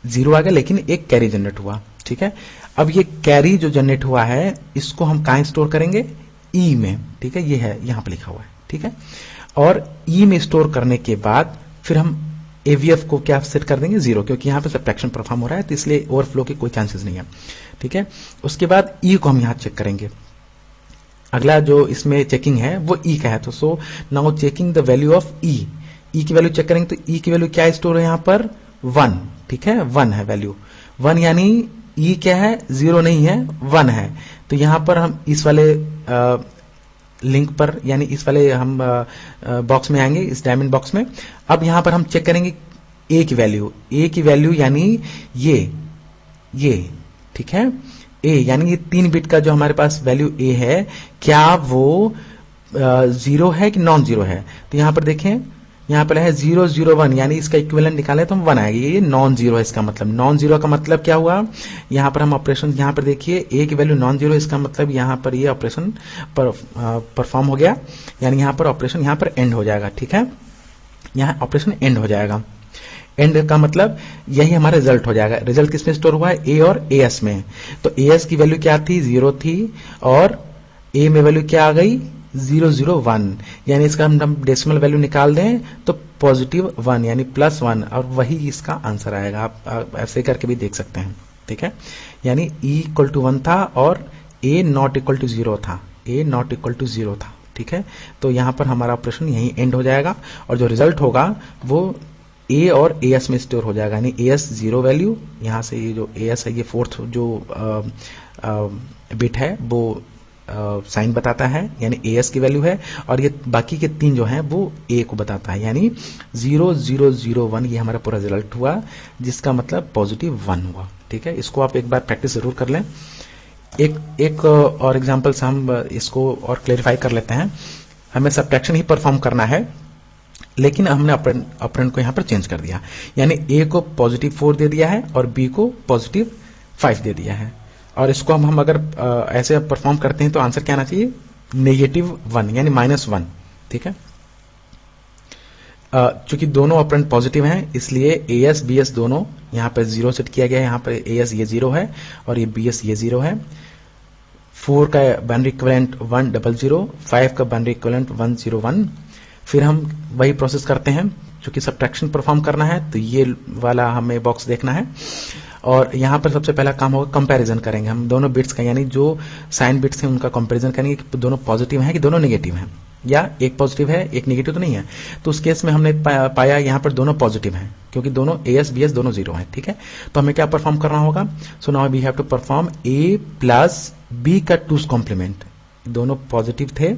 0 आ गया, लेकिन एक कैरी जनरेट हुआ। ठीक है, अब ये कैरी जो जनरेट हुआ है इसको हम कहां स्टोर करेंगे, ई में। ठीक है, ये है यहां पर लिखा हुआ है। ठीक है, और ई में स्टोर करने के बाद फिर हम एवीएफ को क्या सेट कर देंगे 0, क्योंकि यहां पे सब्ट्रैक्शन परफॉर्म हो रहा है, तो इसलिए ओवरफ्लो के कोई चांसेस नहीं है। ठीक है, उसके बाद ई को हम यहां चेक करेंगे। अगला जो इसमें चेकिंग है वो ई का है, तो so now checking the value of e. E की वैल्यू चेक करेंगे, तो ई की वैल्यू क्या स्टोर है यहां पर 1। ठीक है, 1 है वैल्यू 1, यानी ई क्या है 0 नहीं है 1 है, तो यहां पर हम इस वाले लिंक पर यानी इस वाले हम बॉक्स में आएंगे, इस डायमंड बॉक्स में। अब यहां पर हम चेक करेंगे ए की वैल्यू, ए की वैल्यू यानी ये ठीक है, ए यानी ये 3 बिट का जो हमारे पास वैल्यू ए है, क्या वो 0 है कि नॉन 0 है। तो यहां पर देखें, यहां पर है 001, यानी इसका इक्विवेलेंट निकाले तो हम 1 आएगा, ये नॉन 0 है। इसका मतलब नॉन 0 का मतलब क्या हुआ, यहां पर हम ऑपरेशन, यहां पर देखिए ए की वैल्यू नॉन 0, इसका मतलब यहां पर ये ऑपरेशन परफॉर्म हो गया, यानी यहां पर ऑपरेशन यहां पर एंड हो जाएगा। ठीक है, यहां ऑपरेशन एंड हो जाएगा। एंड का मतलब यही हमारा रिजल्ट हो जाएगा। रिजल्ट किसमें स्टोर हुआ है, ए और एएस में। तो एएस की वैल्यू क्या थी 0 थी, और ए में वैल्यू क्या आ गई 001, यानी इसका हम डेसिमल वैल्यू निकाल दें तो +1 यानी +1, और वही इसका आंसर आएगा। आप ऐसे करके भी देख सकते हैं। ठीक है, यानी E = 1 था और A ≠ 0 था, A ≠ 0 था। ठीक है, तो यहां पर हमारा ऑपरेशन यही एंड हो जाएगा, और जो रिजल्ट होगा वो ए और एएस में स्टोर हो जाएगा, यानी एएस 0 वैल्यू, यहां से ये जो एएस है ये 4th जो बिट है वो साइन बताता है, यानी एएस की वैल्यू है, और ये बाकी के 3 जो हैं वो ए को बताता है, यानी 0001 ये हमारा पूरा रिजल्ट हुआ, जिसका मतलब +1 हुआ। ठीक है, इसको आप एक बार प्रैक्टिस जरूर कर लें। एक और एग्जांपल से हम इसको और क्लेरिफाई कर लेते हैं। हमें सब्ट्रैक्शन ही परफॉर्म करना है, लेकिन हमने ऑपरेंड को यहां पर चेंज कर दिया, यानी ए को +4 दे दिया है और बी को +5 दे दिया है, और इसको हम अगर ऐसे परफॉर्म करते हैं तो आंसर क्या आना चाहिए -1 यानी -1। ठीक है, चूंकि दोनों ऑपरेंड पॉजिटिव हैं इसलिए एएस बीएस दोनों यहां पर 0 सेट किया गया है। यहां पर एएस ये 0 है और ये बीएस ये 0 है। 4 का बाइनरी इक्विवेलेंट 100, 5 का बाइनरी इक्विवेलेंट 101। फिर हम वही प्रोसेस करते हैं, चूंकि सब्ट्रैक्शन परफॉर्म करना है तो ये वाला हमें बॉक्स देखना है, और यहां पर सबसे पहला काम होगा कंपैरिजन करेंगे हम दोनों बिट्स का, यानी जो साइन बिट्स हैं उनका कंपैरिजन करेंगे कि दोनों पॉजिटिव हैं कि दोनों नेगेटिव हैं। या एक पॉजिटिव है एक नेगेटिव तो नहीं है। तो उस केस में हमने पाया यहाँ पर दोनों पॉजिटिव हैं क्योंकि दोनों AS BS दोनों 0 हैं। ठीक है, तो हमें क्या परफॉर्म करना होगा? So now we have to perform A plus B का 2's कॉम्प्लीमेंट। दोनों पॉजिटिव थे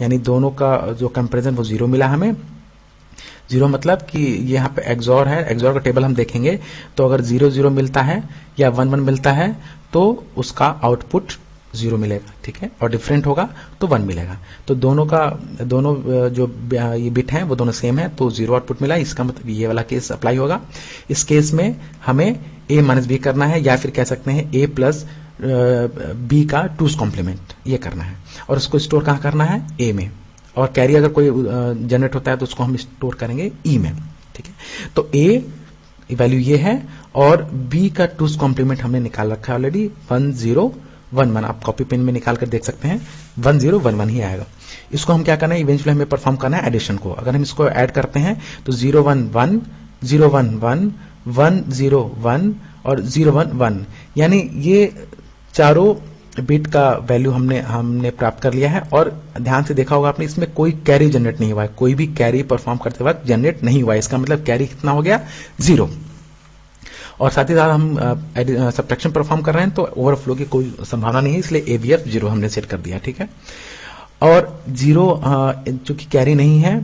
यानी दोनों का जो कंपेरिजन वो 0 मिला हमें। 0 मतलब कि यहाँ पे एक्सॉर है, एक्सॉर का टेबल हम देखेंगे तो अगर 0 0 मिलता है या 1 1 मिलता है तो उसका आउटपुट 0 मिलेगा। ठीक है, और डिफरेंट होगा तो 1 मिलेगा। तो दोनों जो ये बिट हैं वो दोनों सेम है तो 0 आउटपुट मिला। इसका मतलब ये वाला केस अप्लाई होगा। इस केस में हमें A माइनस बी करना है या फिर कह सकते हैं A प्लस B का 2's कॉम्प्लीमेंट ये करना है और उसको स्टोर कहाँ करना है? A में। और कैरी अगर कोई जनरेट होता है तो उसको हम स्टोर करेंगे E में। ठीक है, तो A वैल्यू ये है और B का 2's कॉम्प्लीमेंट हमने निकाल रखा है ऑलरेडी 1 0 1 1। आप कॉपी पेन में निकाल कर देख सकते हैं 1 0 1 1 ही आएगा। इसको हम क्या करना है? इवेंचुअली हमें परफॉर्म करना है एडिशन को। अगर हम इसको ऐड करते हैं तो 0 1 1 0 1 1 1 0 1 और 0 1 1 यानी ये चारों बिट का वैल्यू हमने प्राप्त कर लिया है। और ध्यान से देखा होगा आपने इसमें कोई कैरी जनरेट नहीं हुआ है, कोई भी कैरी परफॉर्म करते वक्त जनरेट नहीं हुआ है। इसका मतलब कैरी कितना हो गया? 0। और साथ ही साथ हम सब्ट्रैक्शन परफॉर्म कर रहे हैं तो ओवरफ्लो की कोई संभावना नहीं है, इसलिए ABF 0 हमने सेट कर दिया। ठीक है, और 0 चूंकि कैरी नहीं है,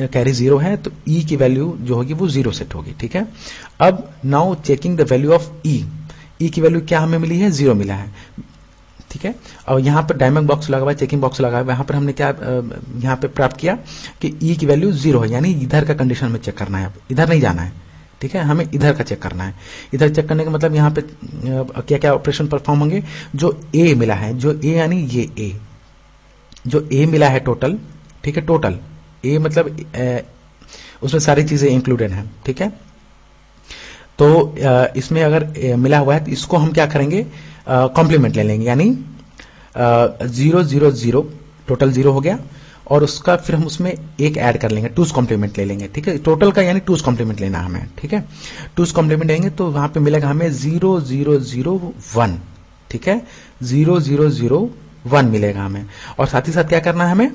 कैरी 0 है तो E की वैल्यू जो होगी वो 0 सेट होगी। ठीक है, अब now checking the value of E की वैल्यू क्या हमें मिली है? 0 मिला है। ठीक है, और यहाँ पर डायमंड बॉक्स लगा हुआ है, चेकिंग बॉक्स लगा हुआ है। यहाँ पर हमने क्या यहाँ पे प्राप्त किया कि E की वैल्यू 0 है यानी इधर का कंडीशन हमें चेक करना है, इधर नहीं जाना है। ठीक है, हमें इधर का चेक करना है। इधर चेक करने का मतलब यहाँ पे क्या क्या ऑपरेशन परफॉर्म होंगे? जो A मिला है, जो A यानी ये A, जो A मिला है टोटल। ठीक है, टोटल A मतलब उसमें सारी चीजें इंक्लूडेड हैं। ठीक है, तो इसमें अगर मिला हुआ है तो इसको हम क्या करेंगे? कॉम्प्लीमेंट ले लेंगे यानी 0 0 0 टोटल 0 हो गया और उसका फिर हम उसमें एक ऐड कर लेंगे, 2's कॉम्प्लीमेंट ले लेंगे। ठीक है, टोटल का यानी 2's कॉम्प्लीमेंट लेना हमें। ठीक है, 2's कॉम्प्लीमेंट लेंगे तो वहां पे मिलेगा हमें 0 0 0 1। ठीक है, 0 0 0 1 मिलेगा हमें। और साथ ही साथ क्या करना है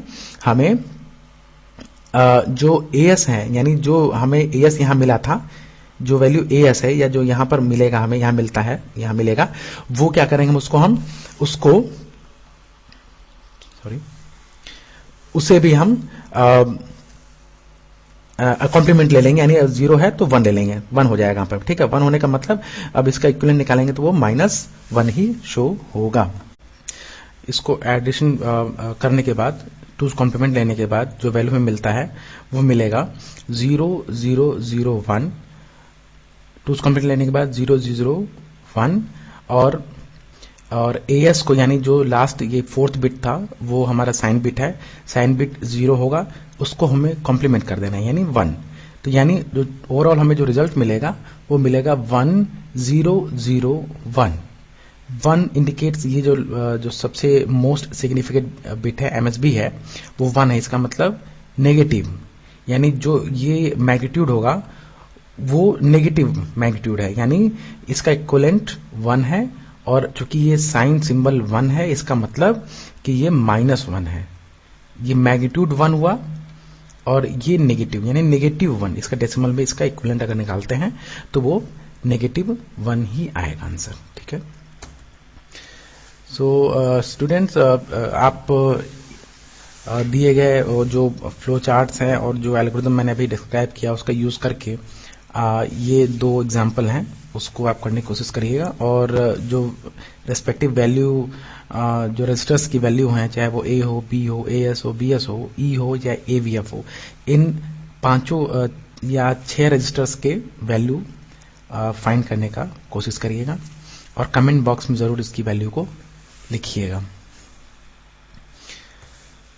हमें जो AS है यानी जो हमें AS यहां मिला था, जो वैल्यू AS है या जो यहां पर मिलेगा हमें, यहां मिलता है, यहां मिलेगा, वो क्या करेंगे? उसको उसे भी हम कॉम्प्लीमेंट ले लेंगे यानी 0 है तो 1 ले लेंगे, 1 हो जाएगा यहाँ पर। ठीक है, 1 होने का मतलब अब इसका इक्विवेलेंट निकालेंगे तो वो -1 ही शो होगा। इसको एडिशन करने के बाद 2's कॉम्प्लीमेंट लेने के बाद जो वैल्यू हमें मिलता है वो मिलेगा 0 0 0 1। 2's कॉम्प्लीमेंट लेने के बाद 0 0 1 और AS को यानी जो लास्ट ये 4th बिट था वो हमारा साइन बिट है, साइन बिट 0 होगा, उसको हमें कॉम्प्लीमेंट कर देना है यानी 1। तो यानी जो ओवरऑल हमें जो रिजल्ट मिलेगा वो मिलेगा 1 0 0 1। 1 इंडिकेट्स ये जो सबसे मोस्ट सिग्निफिकेंट बिट है MSB है वो 1 है। इसका मतलब नेगेटिव यानी जो ये मैग्नीट्यूड होगा वो नेगेटिव मैग्नीट्यूड है यानी इसका इक्विवेलेंट 1 है। और चूंकि ये साइन सिंबल 1 है इसका मतलब कि ये -1 है। ये मैग्नीट्यूड 1 हुआ और ये नेगेटिव यानी -1। इसका डेसिमल में इसका इक्विवेलेंट अगर निकालते हैं तो वो -1 ही आएगा आंसर। ठीक है, सो स्टूडेंट्स आप दिए गए जो फ्लो चार्ट्स हैं और जो एल्गोरिथम मैंने अभी डिस्क्राइब किया उसका यूज करके ये 2 एग्जाम्पल हैं उसको आप करने की कोशिश करिएगा। और जो रेस्पेक्टिव वैल्यू जो रजिस्टर्स की वैल्यू हैं, चाहे वो A हो, B हो, AS हो, BS हो, E हो या AVF हो, इन 5 या 6 रजिस्टर्स के वैल्यू फाइंड करने का कोशिश करिएगा और कमेंट बॉक्स में जरूर इसकी वैल्यू को लिखिएगा।